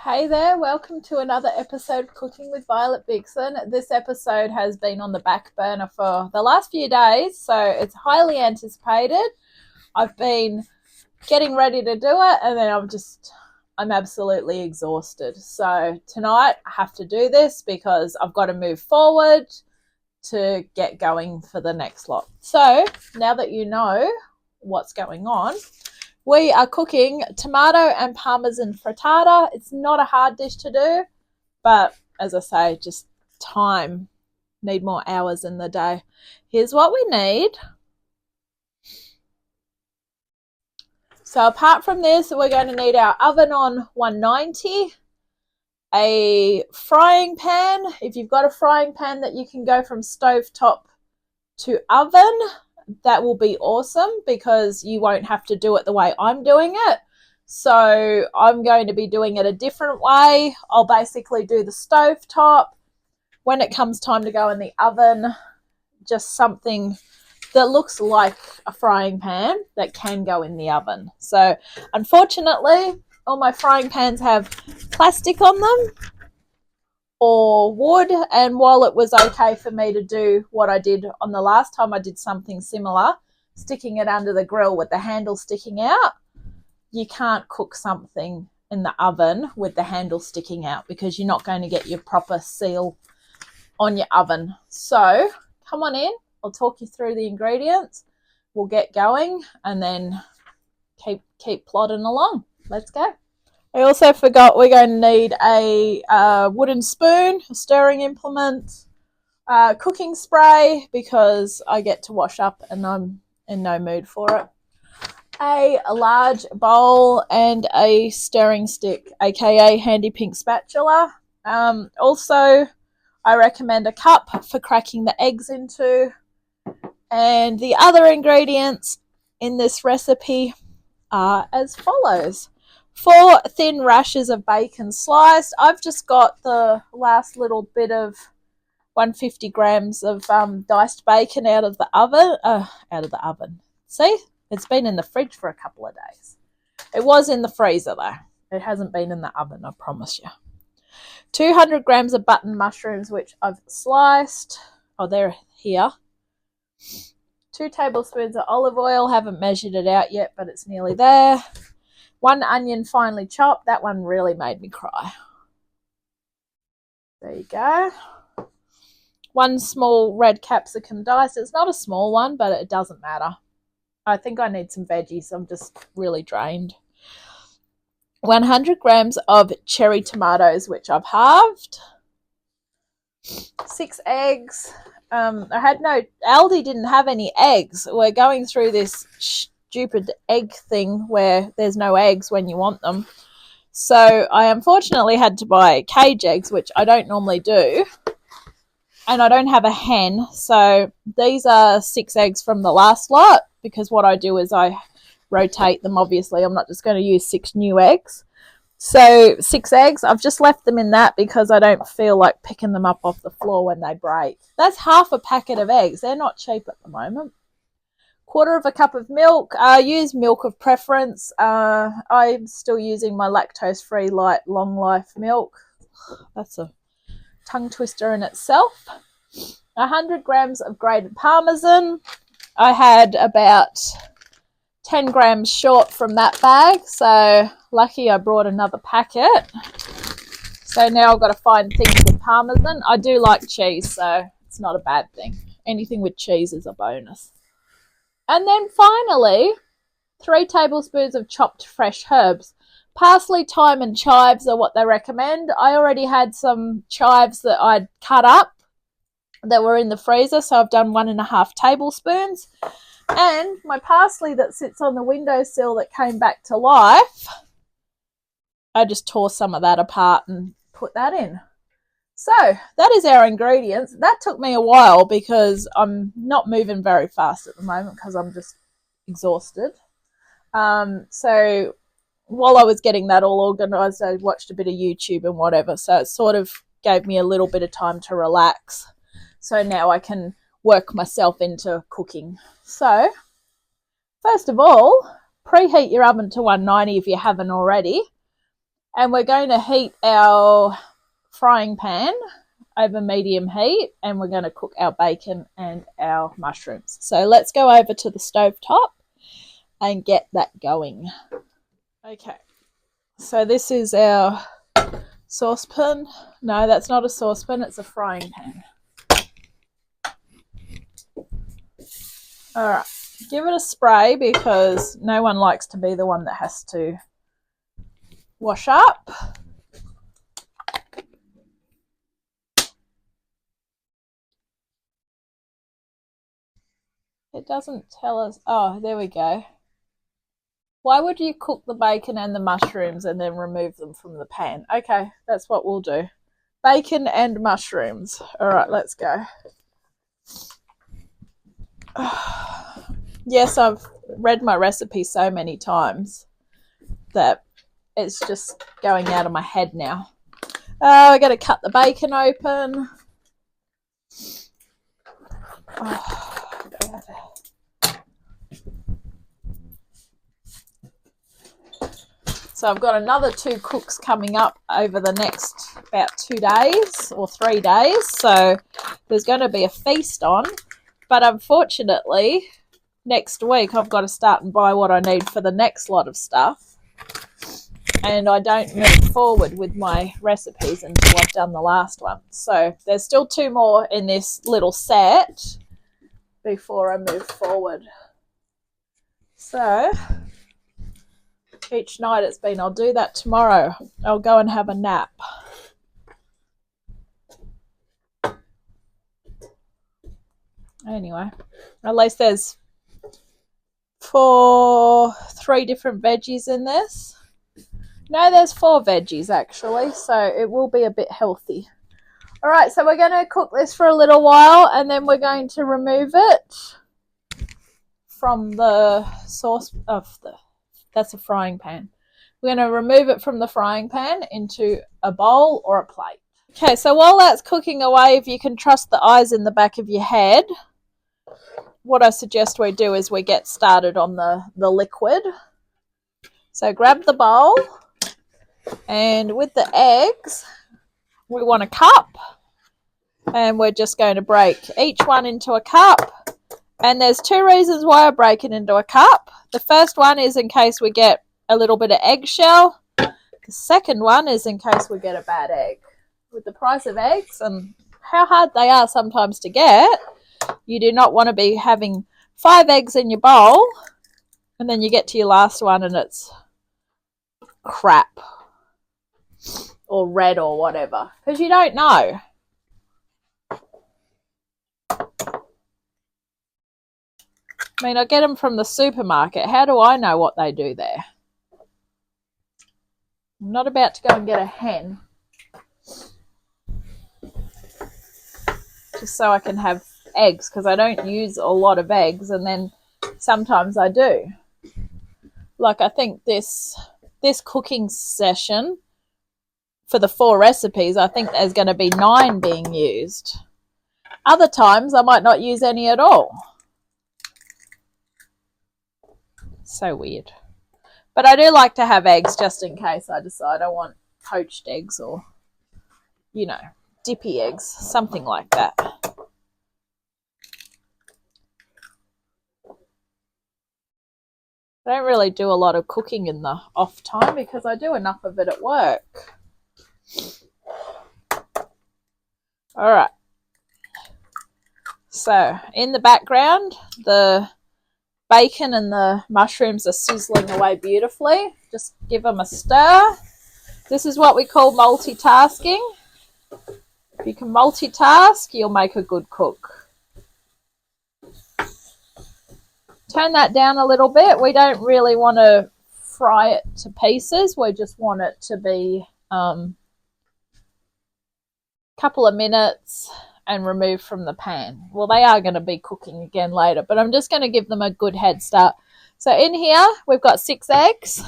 Hey there, welcome to another episode of Cooking with Violet Vixen. This episode has been on the back burner for the last few days, so it's highly anticipated. I've been getting ready to do it, and then I'm absolutely exhausted. So tonight I have to do this because I've got to move forward to get going for the next lot. So now that you know what's going on, we are cooking tomato and Parmesan frittata. It's not a hard dish to do, but as I say, just time. Need more hours in the day. Here's what we need. So apart from this, we're going to need our oven on 190, a frying pan. If you've got a frying pan that you can go from stovetop to oven, that will be awesome because you won't have to do it the way I'm doing it. So I'm going to be doing it a different way. I'll basically do the stovetop. When it comes time to go in the oven, just something that looks like a frying pan that can go in the oven. So unfortunately, all my frying pans have plastic on them or wood, and while it was okay for me to do what I did on the last time I did something similar, sticking it under the grill with the handle sticking out, you can't cook something in the oven with the handle sticking out because you're not going to get your proper seal on your oven. So come on in, I'll talk you through the ingredients, we'll get going, and then keep plodding along. Let's go. I also forgot we're going to need a wooden spoon, a stirring implement, cooking spray because I get to wash up and I'm in no mood for it, a large bowl, and a stirring stick, aka handy pink spatula. Also, I recommend a cup for cracking the eggs into. And the other ingredients in this recipe are as follows. 4 thin rashers of bacon sliced. I've just got the last little bit of 150 grams of diced bacon out of the oven. See, it's been in the fridge for a couple of days. It was in the freezer though. It hasn't been in the oven, I promise you. 200 grams of button mushrooms, which I've sliced. Oh, they're here. 2 tablespoons of olive oil. Haven't measured it out yet, but it's nearly there. 1 onion finely chopped. That one really made me cry. There you go. 1 small red capsicum diced. It's not a small one, but it doesn't matter. I think I need some veggies. I'm just really drained. 100 grams of cherry tomatoes, which I've halved. 6 eggs. Aldi didn't have any eggs. We're going through this stupid egg thing where there's no eggs when you want them. So I unfortunately had to buy cage eggs, which I don't normally do. And I don't have a hen. So these are 6 eggs from the last lot because what I do is I rotate them. Obviously, I'm not just going to use 6 new eggs. So 6 eggs, I've just left them in that because I don't feel like picking them up off the floor when they break. That's half a packet of eggs. They're not cheap at the moment. 1/4 cup of milk. Use milk of preference. I'm still using my lactose-free light long life milk. That's a tongue twister in itself. 100 grams of grated Parmesan. I had about 10 grams short from that bag, so lucky I brought another packet. So now I've got to find things with Parmesan. I do like cheese, so it's not a bad thing. Anything with cheese is a bonus. And then finally, 3 tablespoons of chopped fresh herbs. Parsley, thyme, and chives are what they recommend. I already had some chives that I'd cut up that were in the freezer, so I've done 1.5 tablespoons. And my parsley that sits on the windowsill that came back to life, I just tore some of that apart and put that in. So that is our ingredients. That took me a while because I'm not moving very fast at the moment because I'm just exhausted. So while I was getting that all organised, I watched a bit of YouTube and whatever. So it sort of gave me a little bit of time to relax. So now I can work myself into cooking. So first of all, preheat your oven to 190 if you haven't already. And we're going to heat our frying pan over medium heat, and we're going to cook our bacon and our mushrooms. So let's go over to the stove top and get that going. Okay, so this is our saucepan. No, that's not a saucepan, it's a frying pan. All right, give it a spray because no one likes to be the one that has to wash up. It doesn't tell us. Oh, there we go. Why would you cook the bacon and the mushrooms and then remove them from the pan? Okay, that's what we'll do. Bacon and mushrooms. All right, let's go. Yes, I've read my recipe so many times that it's just going out of my head now. I got to cut the bacon open. Oh, God. So I've got another 2 cooks coming up over the next about 2 days or 3 days. So there's going to be a feast on. But unfortunately, next week I've got to start and buy what I need for the next lot of stuff. And I don't move forward with my recipes until I've done the last one. So there's still 2 more in this little set before I move forward. So each night it's been, I'll do that tomorrow. I'll go and have a nap. Anyway, at least there's 3 different veggies in this. No, there's 4 veggies actually, so it will be a bit healthy. All right, so we're going to cook this for a little while and then we're going to remove it from the sauce of that's a frying pan. We're going to remove it from the frying pan into a bowl or a plate. Okay, so while that's cooking away, if you can trust the eyes in the back of your head, what I suggest we do is we get started on the liquid. So grab the bowl, and with the eggs, we want a cup, and we're just going to break each one into a cup. And there's 2 reasons why I break it into a cup. The first one is in case we get a little bit of eggshell. The second one is in case we get a bad egg. With the price of eggs and how hard they are sometimes to get, you do not want to be having 5 eggs in your bowl and then you get to your last one and it's crap or red or whatever, because you don't know. I mean, I get them from the supermarket. How do I know what they do there? I'm not about to go and get a hen just so I can have eggs, because I don't use a lot of eggs, and then sometimes I do. Like, I think this cooking session for the 4 recipes, I think there's going to be 9 being used. Other times I might not use any at all. So weird. But I do like to have eggs just in case I decide I want poached eggs or, you know, dippy eggs, something like that. I don't really do a lot of cooking in the off time because I do enough of it at work. All right. So in the background, the bacon and the mushrooms are sizzling away beautifully. Just give them a stir. This is what we call multitasking. If you can multitask, you'll make a good cook. Turn that down a little bit. We don't really want to fry it to pieces. We just want it to be a couple of minutes and remove from the pan. Well, they are going to be cooking again later, but I'm just going to give them a good head start. So in here, we've got 6 eggs.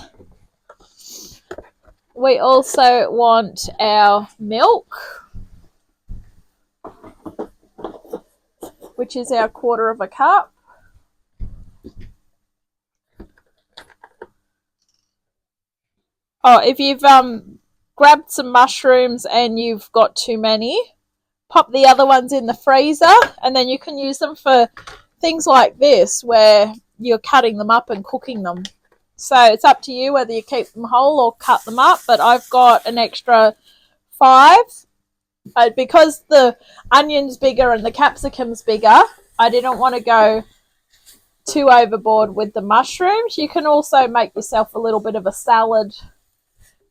We also want our milk, which is our 1/4 cup. Oh, if you've grabbed some mushrooms and you've got too many, pop the other ones in the freezer, and then you can use them for things like this where you're cutting them up and cooking them. So it's up to you whether you keep them whole or cut them up, but I've got an extra 5. Because the onion's bigger and the capsicum's bigger, I didn't want to go too overboard with the mushrooms. You can also make yourself a little bit of a salad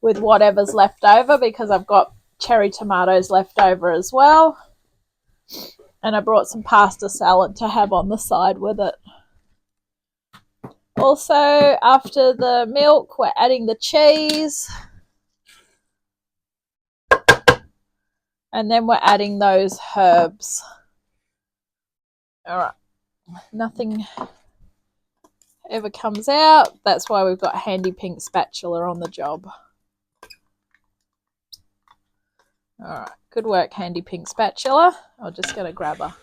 with whatever's left over, because I've got cherry tomatoes left over as well. And I brought some pasta salad to have on the side with it. Also, after the milk, we're adding the cheese. And then we're adding those herbs. All right. Nothing ever comes out. That's why we've got a handy pink spatula on the job. All right. Good work, handy pink spatula. I'm just going to grab a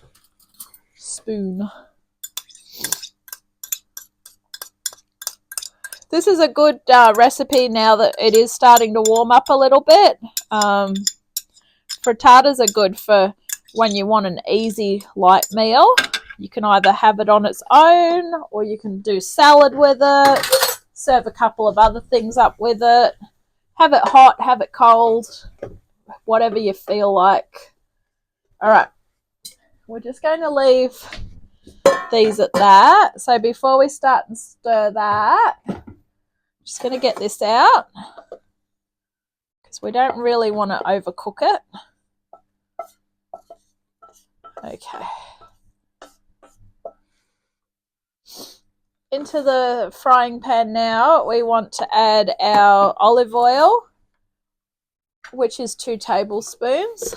spoon. This is a good recipe now that it is starting to warm up a little bit. Frittatas are good for when you want an easy, light meal. You can either have it on its own, or you can do salad with it, serve a couple of other things up with it, have it hot, have it cold, whatever you feel like. All right, we're just going to leave these at that. So before we start and stir that, just going to get this out because we don't really want to overcook it. Okay. Into the frying pan now, we want to add our olive oil, which is 2 tablespoons.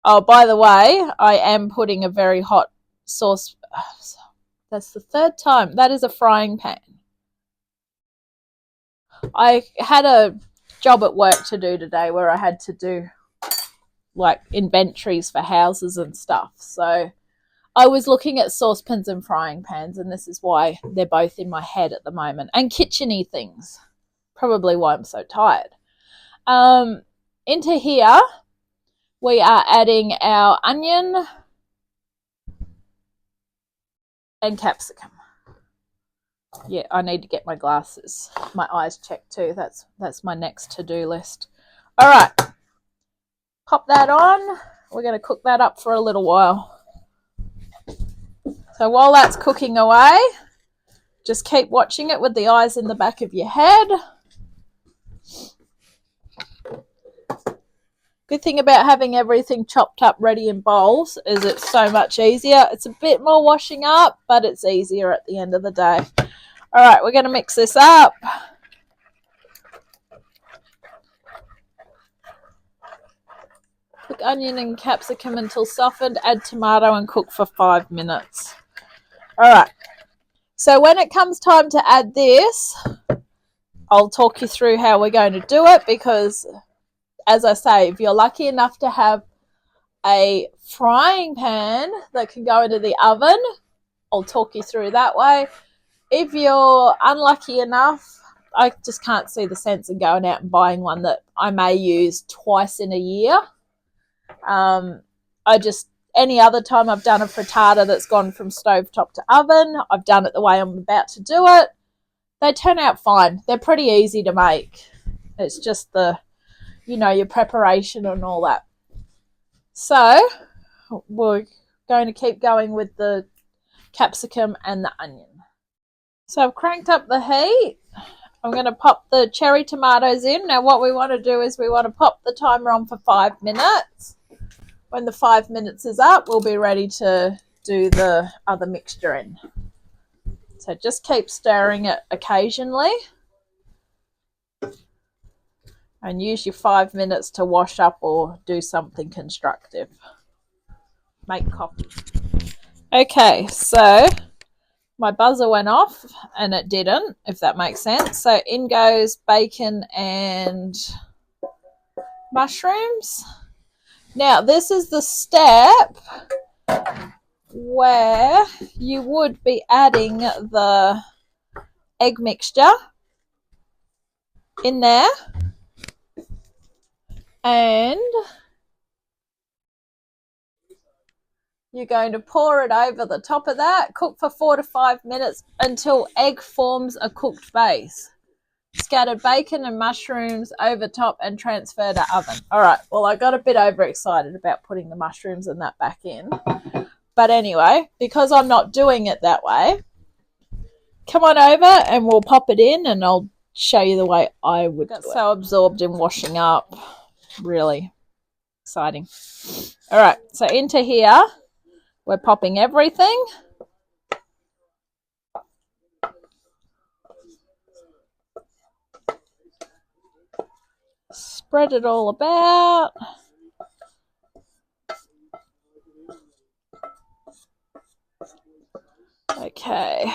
Oh, by the way, I am putting a very hot sauce. That's the 3rd time. That is a frying pan. I had a job at work to do today where I had to do like inventories for houses and stuff. So I was looking at saucepans and frying pans, and this is why they're both in my head at the moment. And kitchen-y things. Probably why I'm so tired. Into here, we are adding our onion and capsicum. Yeah, I need to get my glasses, my eyes checked too. That's my next to-do list. All right. Pop that on. We're going to cook that up for a little while. So while that's cooking away, just keep watching it with the eyes in the back of your head. Good thing about having everything chopped up ready in bowls is it's so much easier. It's a bit more washing up, but it's easier at the end of the day. All right, we're going to mix this up. Cook onion and capsicum until softened. Add tomato and cook for 5 minutes. All right. So when it comes time to add this, I'll talk you through how we're going to do it because, as I say, if you're lucky enough to have a frying pan that can go into the oven, I'll talk you through that way. If you're unlucky enough, I just can't see the sense in going out and buying one that I may use twice in a year. Any other time I've done a frittata that's gone from stovetop to oven, I've done it the way I'm about to do it. They turn out fine. They're pretty easy to make. It's just your preparation and all that. So we're going to keep going with the capsicum and the onion. So I've cranked up the heat. I'm going to pop the cherry tomatoes in. Now what we want to do is we want to pop the timer on for 5 minutes. When the 5 minutes is up, we'll be ready to do the other mixture in. So just keep stirring it occasionally. And use your 5 minutes to wash up or do something constructive. Make coffee. Okay, so my buzzer went off and it didn't, if that makes sense. So in goes bacon and mushrooms. Now, this is the step where you would be adding the egg mixture. in there, and you're going to pour it over the top of that. Cook for 4 to 5 minutes until egg forms a cooked base. Scattered bacon and mushrooms over top and transfer to oven. All right, well, I got a bit overexcited about putting the mushrooms and that back in. But anyway, because I'm not doing it that way, come on over and we'll pop it in and I'll show you the way I would do it. So absorbed in washing up. Really exciting. All right, so into here, we're popping everything. Spread it all about. Okay.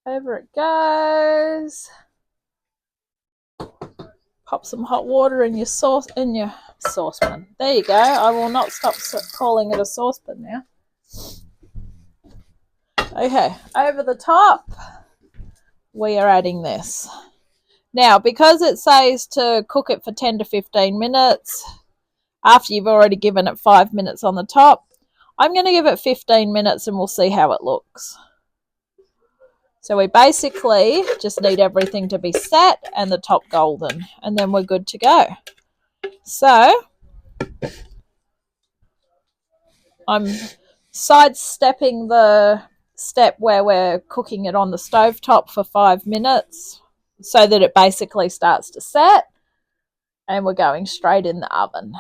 Over it goes. Pop some hot water in your saucepan. There you go. I will not stop calling it a saucepan now. Okay, over the top, we are adding this. Now, because it says to cook it for 10 to 15 minutes, after you've already given it 5 minutes on the top, I'm going to give it 15 minutes and we'll see how it looks. So we basically just need everything to be set and the top golden, and then we're good to go. So I'm sidestepping the step where we're cooking it on the stovetop for 5 minutes so that it basically starts to set, and we're going straight in the oven.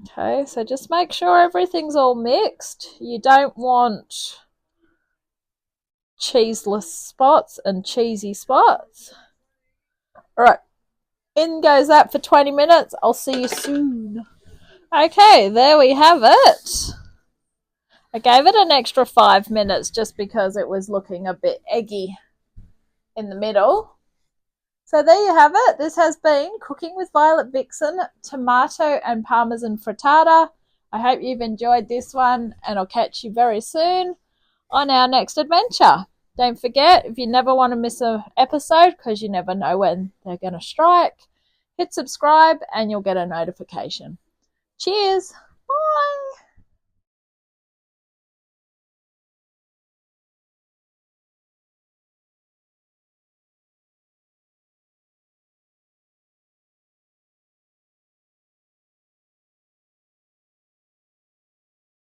Okay, so just make sure everything's all mixed. You don't want cheeseless spots and cheesy spots. All right, in goes that for 20 minutes. I'll see you soon. Okay, there we have it. I gave it an extra 5 minutes just because it was looking a bit eggy in the middle. So there you have it. This has been Cooking with Violet Vixen, tomato and Parmesan frittata. I hope you've enjoyed this one, and I'll catch you very soon on our next adventure. Don't forget, if you never want to miss an episode, because you never know when they're going to strike, hit subscribe and you'll get a notification. Cheers. Bye.